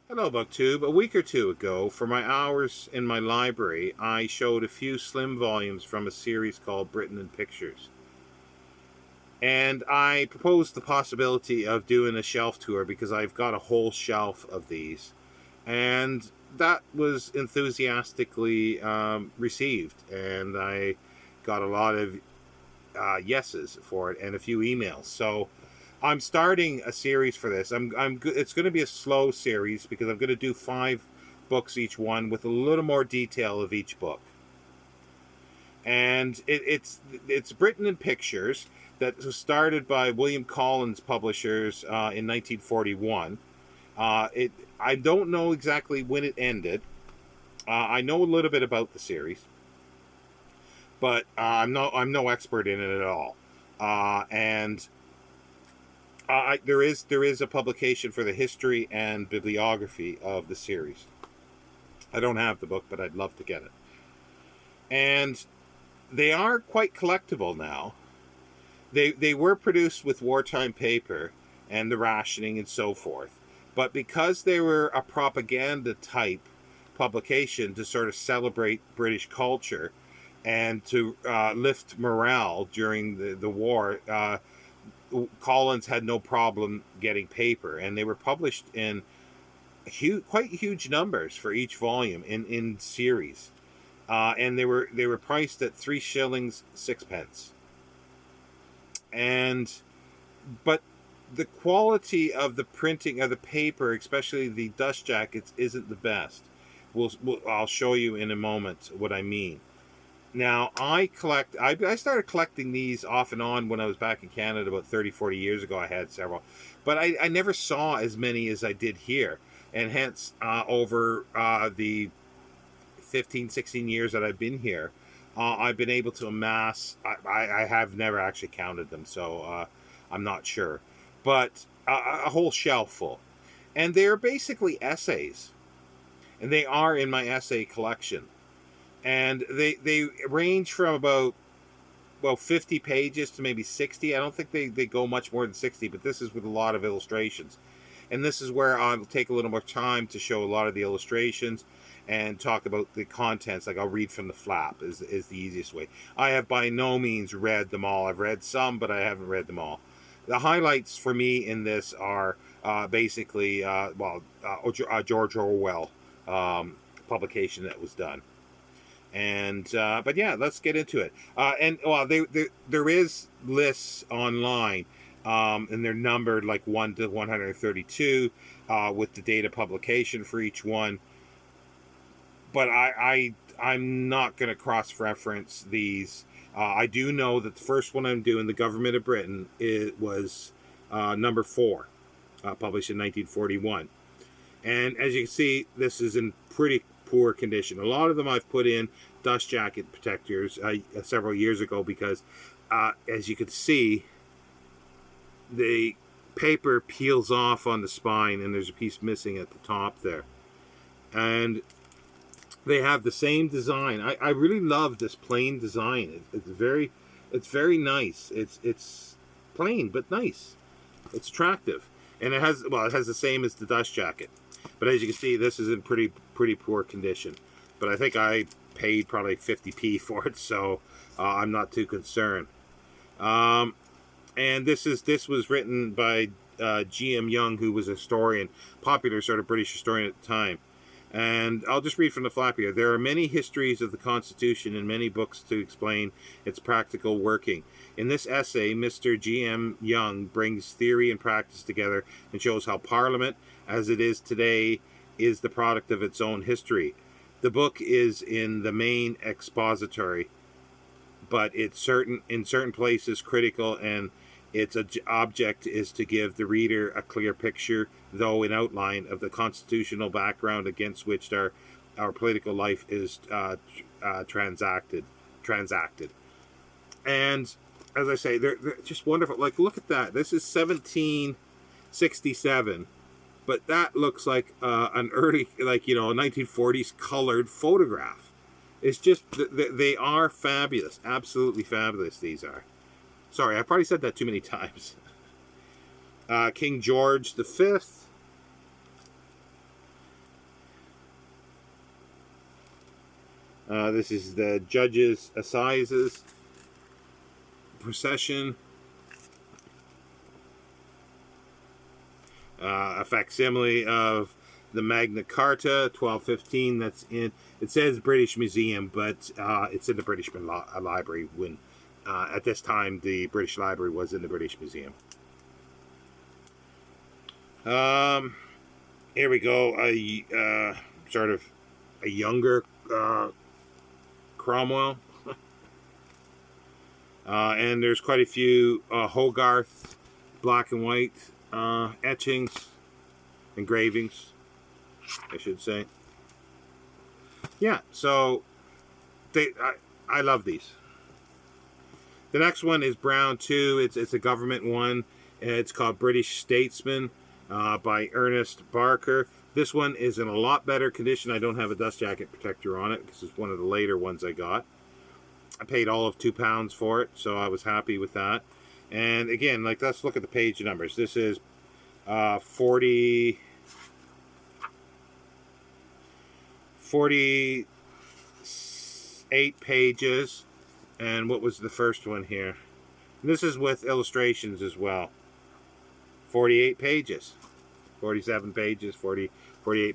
Hello, BookTube. A week or two ago, for my hours in my library, I showed a few slim volumes from a series called Britain in Pictures. And I proposed the possibility of doing a shelf tour because I've got a whole shelf of these. And that was enthusiastically received. And I got a lot of yeses for it and a few emails. So I'm starting a series for this. It's going to be a slow series because I'm going to do 5 books each one with a little more detail of each book. And it's Britain in Pictures that was started by William Collins Publishers in 1941. I don't know exactly when it ended. I know a little bit about the series, but I'm no expert in it at all. And there is a publication for the history and bibliography of the series. I don't have the book, but I'd love to get it. And they are quite collectible now. They were produced with wartime paper and the rationing and so forth, but because they were a propaganda type publication to sort of celebrate British culture and to lift morale during the war, Collins had no problem getting paper, and they were published in quite huge numbers for each volume in series, and they were priced at 3 shillings 6 pence. And but the quality of the printing of the paper, especially the dust jackets, isn't the best. I'll show you in a moment what I mean. Now, I started collecting these off and on when I was back in Canada about 30, 40 years ago. I had several. But I never saw as many as I did here. And hence, over the 15, 16 years that I've been here, I've been able to amass. I have never actually counted them, so I'm not sure. But a whole shelf full. And they're basically essays. And they are in my essay collection. And they range from about 50 pages to maybe 60. I don't think they go much more than 60, but this is with a lot of illustrations. And this is where I'll take a little more time to show a lot of the illustrations and talk about the contents. Like, I'll read from the flap is the easiest way. I have by no means read them all. I've read some, but I haven't read them all. The highlights for me in this are basically George Orwell publication that was done. And but yeah, let's get into it. There is lists online, and they're numbered like 1 to 132 with the date of publication for each one. But I'm not going to cross-reference these. I do know that the first one I'm doing, The Government of Britain, it was number 4, published in 1941. And as you can see, this is in pretty poor condition. A lot of them I've put in dust jacket protectors several years ago because, as you can see, the paper peels off on the spine and there's a piece missing at the top there. And they have the same design. I really love this plain design. It's very nice. It's plain but nice. It's attractive. And it has the same as the dust jacket. But as you can see, this is in pretty poor condition. But I think I paid probably 50p for it, so I'm not too concerned. And this was written by G.M. Young, who was a historian, popular sort of British historian at the time. And I'll just read from the flap here. There are many histories of the Constitution and many books to explain its practical working. In this essay, Mr. G.M. Young brings theory and practice together and shows how Parliament, as it is today, is the product of its own history. The book is in the main expository, but it's in certain places critical, and its object is to give the reader a clear picture, though in outline, of the constitutional background against which our political life is transacted. And as I say, they're just wonderful. Like, look at that. This is 1767. But that looks like an early, 1940s colored photograph. It's just, they are fabulous. Absolutely fabulous, these are. Sorry, I've probably said that too many times. King George V. This is the Judges' Assizes procession. A facsimile of the Magna Carta, 1215. That's in. It says British Museum, but it's in the British Library. When at this time the British Library was in the British Museum. Here we go. A sort of a younger Cromwell, and there's quite a few Hogarth black and white etchings, engravings, I should say. Yeah, so I love these. The next one is brown too. It's a government one. It's called British Statesman by Ernest Barker. This one is in a lot better condition. I don't have a dust jacket protector on it because it's one of the later ones I got. I paid all of £2 for it, so I was happy with that. And again, like, let's look at the page numbers. This is 48 pages. And what was the first one here? This is with illustrations as well. 48 pages. 47 pages, 48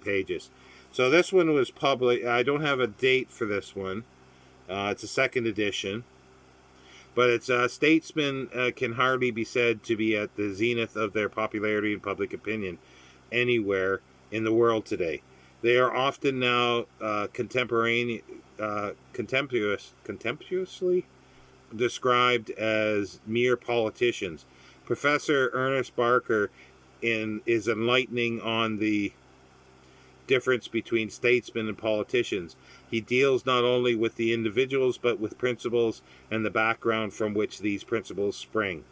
pages. So this one was published. I don't have a date for this one. It's a second edition. But it's Statesman can hardly be said to be at the zenith of their popularity and public opinion anywhere in the world today. They are often now contemptuously described as mere politicians. Professor Ernest Barker is enlightening on the difference between statesmen and politicians. He deals not only with the individuals but with principles and the background from which these principles spring.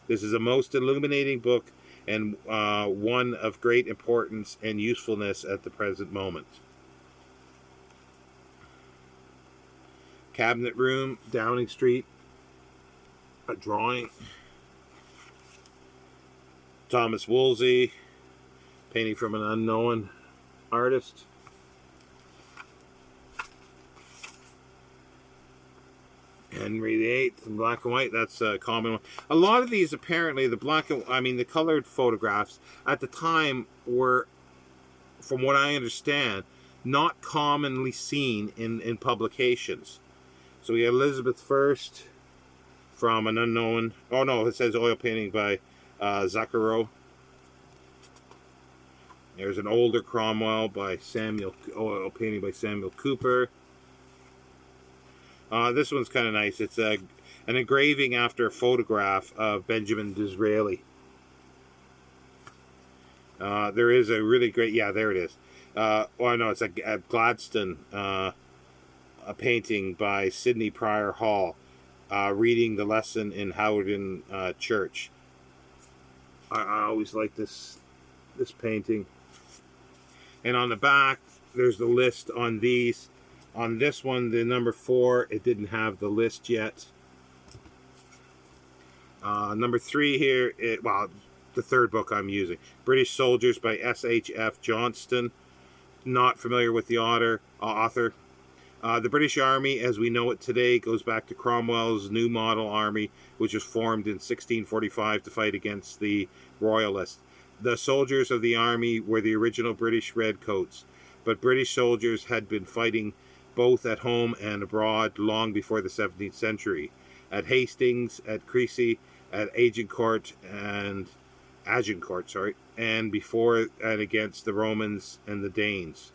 This is a most illuminating book and one of great importance and usefulness at the present moment. Cabinet Room, Downing Street, a drawing. Thomas Wolsey, painting from an unknown artist. Henry VIII in black and white. That's a common one. A lot of these, apparently, the colored photographs at the time were, from what I understand, not commonly seen in publications. So we have Elizabeth I from an unknown. Oh no, it says oil painting by Zucchero. There's an older Cromwell by oil painting by Samuel Cooper. This one's kind of nice. It's an engraving after a photograph of Benjamin Disraeli. There is a really great, there it is. It's a Gladstone, a painting by Sidney Pryor Hall, reading the lesson in Howden Church. I always like this painting. And on the back, there's the list on these. On this one, the number 4, it didn't have the list yet. Number 3 here, the third book I'm using. British Soldiers by S.H.F. Johnston. Not familiar with the author. The British Army, as we know it today, goes back to Cromwell's New Model Army, which was formed in 1645 to fight against the Royalists. The soldiers of the army were the original British Redcoats, but British soldiers had been fighting both at home and abroad long before the 17th century. At Hastings, at Crecy, at Agincourt, and before and against the Romans and the Danes.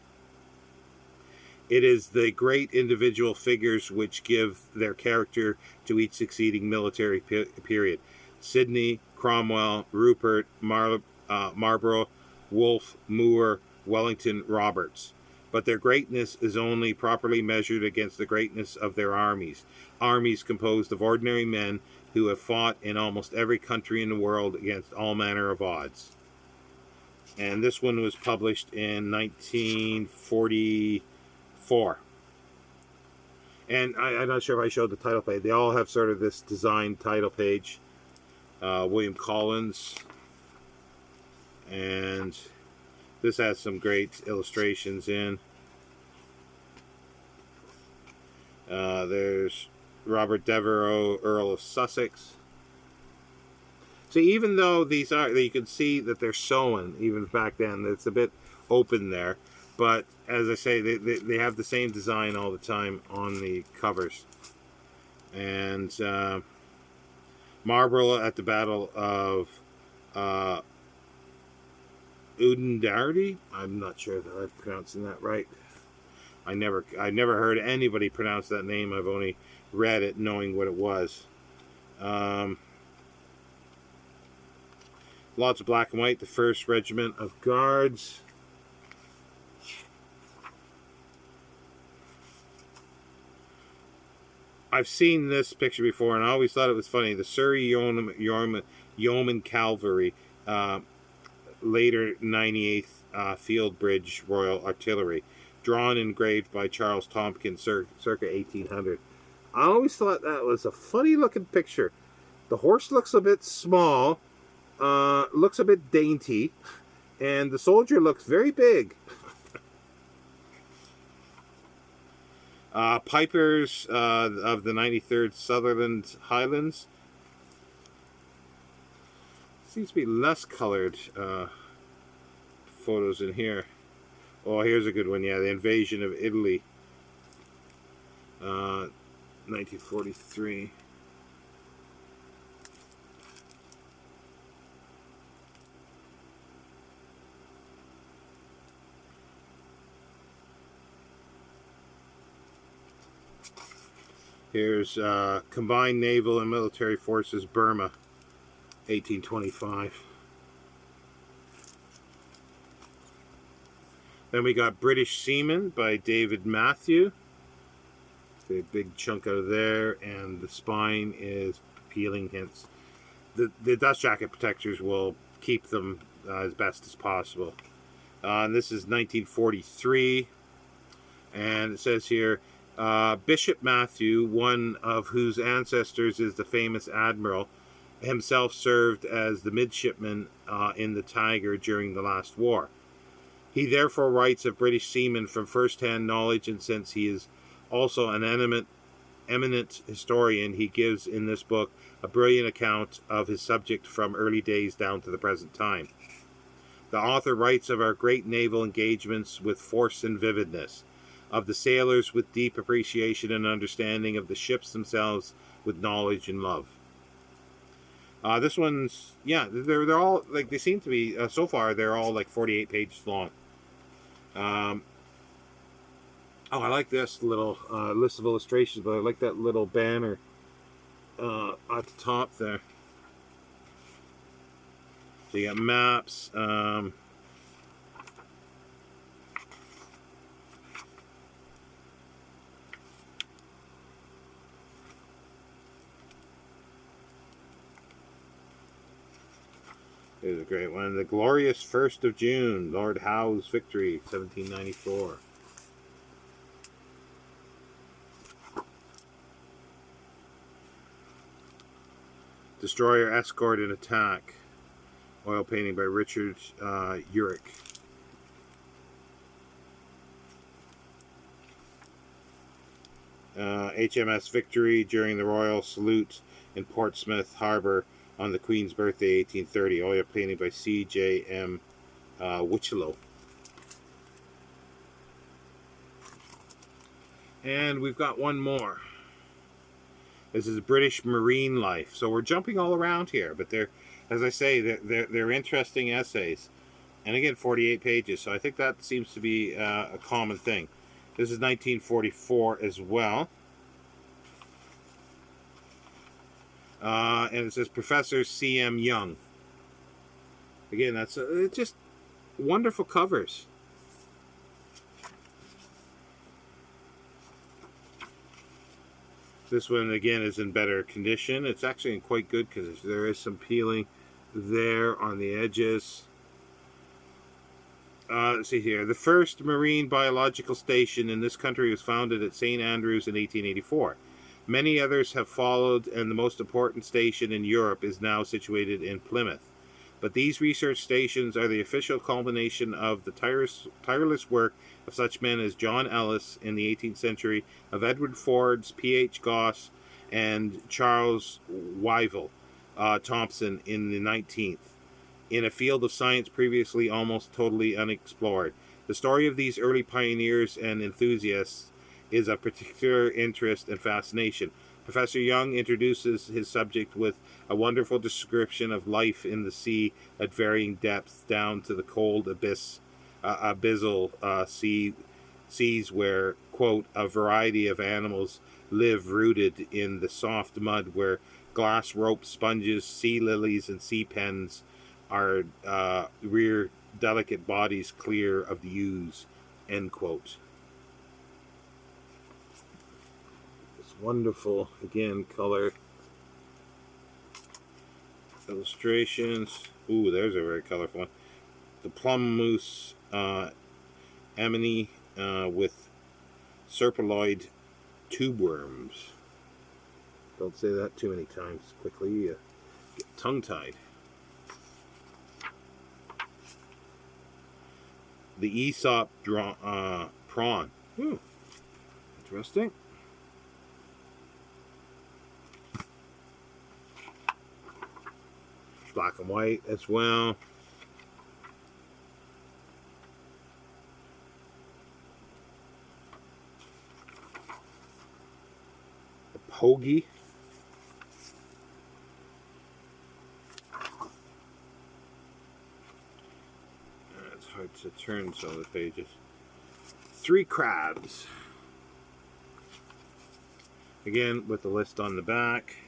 It is the great individual figures which give their character to each succeeding military period. Sidney, Cromwell, Rupert, Marlborough, Wolfe, Moore, Wellington, Roberts. But their greatness is only properly measured against the greatness of their armies. Armies composed of ordinary men who have fought in almost every country in the world against all manner of odds. And this one was published in 1944. And I'm not sure if I showed the title page. They all have sort of this designed title page. William Collins. And this has some great illustrations in. There's Robert Devereux, Earl of Sussex. So even though these are, you can see that they're sewn even back then. It's a bit open there, but as I say, they have the same design all the time on the covers. And Marlborough at the Battle of Udendardy. I'm not sure that I'm pronouncing that right. I never heard anybody pronounce that name. I've only read it knowing what it was. Lots of black and white. The 1st Regiment of Guards. I've seen this picture before, and I always thought it was funny. The Surrey Yeoman Cavalry, later 98th Field Bridge Royal Artillery, drawn and engraved by Charles Tompkins circa 1800. I always thought that was a funny looking picture. The horse looks a bit small, looks a bit dainty, and the soldier looks very big. Pipers of the 93rd Sutherland Highlands. Seems to be less colored photos in here. Oh, here's a good one. Yeah, the invasion of Italy. 1943. Here's Combined Naval and Military Forces, Burma, 1825. Then we got British Seamen by David Matthew. A big chunk out of there, and the spine is peeling, hence the dust jacket protectors will keep them as best as possible. And this is 1943, and it says here, Bishop Matthew, one of whose ancestors is the famous admiral, himself served as the midshipman in the Tiger during the last war. He therefore writes of British seamen from first-hand knowledge, and since he is also an eminent historian, he gives in this book a brilliant account of his subject from early days down to the present time. The author writes of our great naval engagements with force and vividness, of the sailors with deep appreciation and understanding, of the ships themselves with knowledge and love. This one's, yeah, they're all, like, they seem to be, so far, they're all like 48 pages long. Oh, I like this little list of illustrations, but I like that little banner at the top there. So you got maps. Here's a great one. The Glorious 1st of June, Lord Howe's Victory, 1794. Destroyer Escort and Attack, oil painting by Richard Urich. HMS Victory during the Royal Salute in Portsmouth Harbour on the Queen's birthday, 1830. Oil painting by C.J.M. Wichlow. And we've got one more. This is British Marine Life. So we're jumping all around here, but they're, as I say, they're interesting essays. And again, 48 pages. So I think that seems to be a common thing. This is 1944 as well. And it says Professor C.M. Young. Again, that's just wonderful covers. This one, again, is in better condition. It's actually in quite good because there is some peeling there on the edges. Let's see here. The first marine biological station in this country was founded at St. Andrews in 1884. Many others have followed, and the most important station in Europe is now situated in Plymouth. But these research stations are the official culmination of the tireless work of such men as John Ellis in the 18th century, of Edward Forbes, P.H. Goss, and Charles Wyville Thompson in the 19th, in a field of science previously almost totally unexplored. The story of these early pioneers and enthusiasts is of particular interest and fascination. Professor Young introduces his subject with a wonderful description of life in the sea at varying depths, down to the cold abyssal seas where, quote, a variety of animals live rooted in the soft mud, where glass rope sponges, sea lilies, and sea pens are rear delicate bodies clear of the ooze, end quote. It's wonderful, again, color illustrations. Ooh, there's a very colorful one. The plum mousse amini with serpulloid tube worms. Don't say that too many times quickly. You get tongue-tied. The Aesop prawn. Interesting. Black and white as well. The Pogie. It's hard to turn some of the pages. 3 crabs. Again, with the list on the back.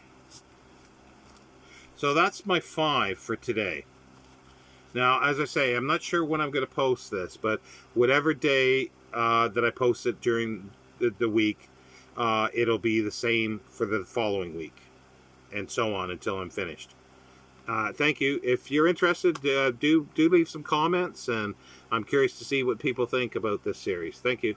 So that's my 5 for today. Now, as I say, I'm not sure when I'm going to post this, but whatever day that I post it during the week, it'll be the same for the following week, and so on until I'm finished. Thank you. If you're interested, do leave some comments, and I'm curious to see what people think about this series. Thank you.